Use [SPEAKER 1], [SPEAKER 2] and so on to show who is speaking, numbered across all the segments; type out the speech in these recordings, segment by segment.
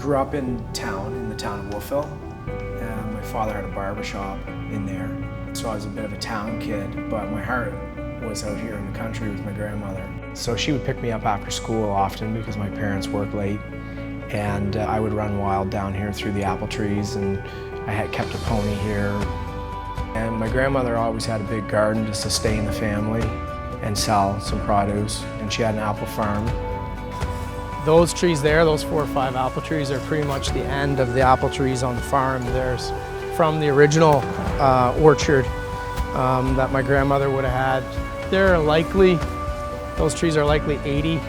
[SPEAKER 1] grew up in the town of Wolfville. My father had a barber shop in there, so I was a bit of a town kid, but my heart was out here in the country with my grandmother. So she would pick me up after school often because my parents worked late, and I would run wild down here through the apple trees, and I had kept a pony here. And my grandmother always had a big garden to sustain the family and sell some produce, and she had an apple farm.
[SPEAKER 2] Those trees there, those 4 or 5 apple trees, are pretty much the end of the apple trees on the farm. There's from the original orchard that my grandmother would have had. Those trees are likely 80,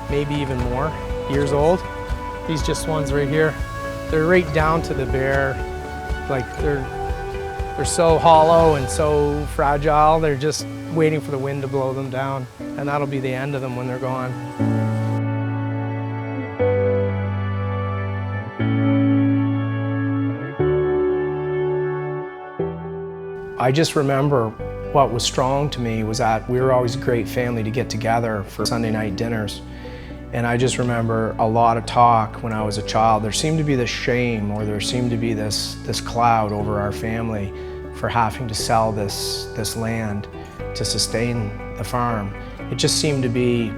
[SPEAKER 2] maybe even more years old. These just ones right here, they're right down to the bare, like they're so hollow and so fragile, they're just waiting for the wind to blow them down. And that'll be the end of them when they're gone. I just remember what was strong to me was that we were always a great family to get together for Sunday night dinners. And I just remember a lot of talk when I was a child. There seemed to be this shame, or there seemed to be this cloud over our family for having to sell this land to sustain the farm. It just seemed to be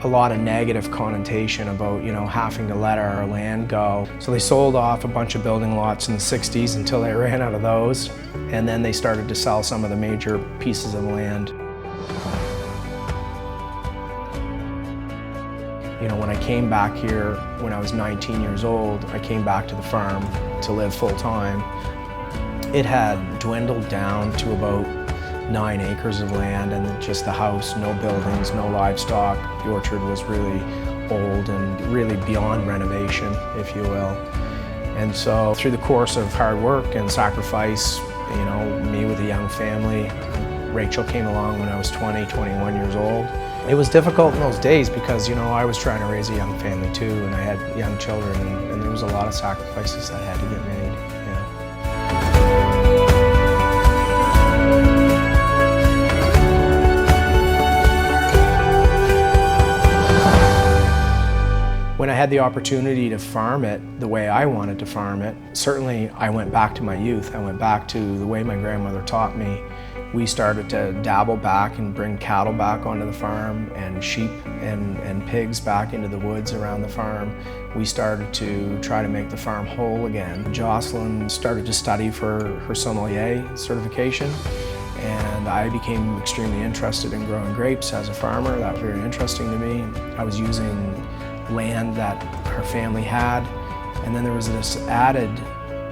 [SPEAKER 2] a lot of negative connotation about, having to let our land go. So they sold off a bunch of building lots in the 60s until they ran out of those, and then they started to sell some of the major pieces of land. When I came back here when I was 19 years old, I came back to the farm to live full-time. It had dwindled down to about 9 acres of land, and just the house, no buildings, no livestock. The orchard was really old and really beyond renovation, if you will. And so through the course of hard work and sacrifice, me with a young family, Rachel came along when I was 20, 21 years old. It was difficult in those days because, I was trying to raise a young family too, and I had young children, and there was a lot of sacrifices that had to get made. When I had the opportunity to farm it the way I wanted to farm it, certainly I went back to my youth. I went back to the way my grandmother taught me. We started to dabble back and bring cattle back onto the farm, and sheep and pigs back into the woods around the farm. We started to try to make the farm whole again. Jocelyn started to study for her sommelier certification, and I became extremely interested in growing grapes as a farmer. That was very interesting to me. I was using land that her family had, and then there was this added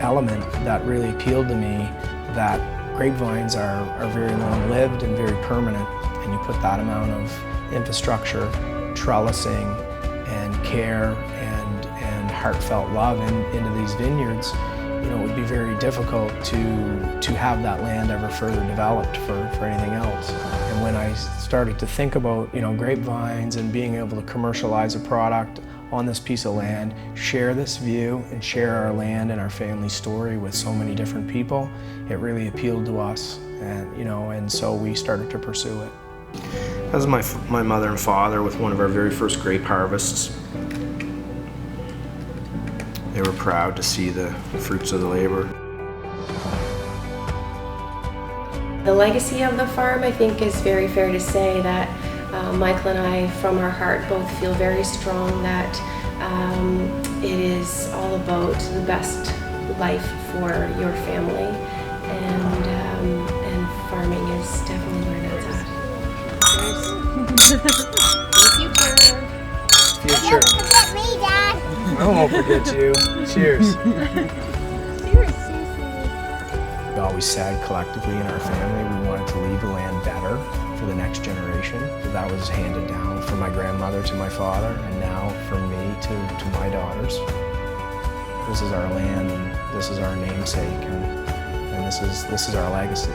[SPEAKER 2] element that really appealed to me, that grapevines are very long-lived and very permanent, and you put that amount of infrastructure, trellising, and care and heartfelt love into these vineyards. It would be very difficult to have that land ever further developed for anything else. And when I started to think about grapevines and being able to commercialize a product on this piece of land, share this view and share our land and our family story with so many different people, it really appealed to us, and so we started to pursue it. That was my mother and father with one of our very first grape harvests. They were proud to see the fruits of the labor.
[SPEAKER 3] The legacy of the farm, I think, is very fair to say that Michael and I, from our heart, both feel very strong that it is all about the best life for your family, and farming is definitely where that's at.
[SPEAKER 1] Future.
[SPEAKER 4] Don't forget me, Dad.
[SPEAKER 1] I won't forget you. Cheers. We always said collectively in our family we wanted to leave the land better for the next generation. That was handed down from my grandmother to my father, and now from me to my daughters. This is our land, and this is our namesake, and this is our legacy.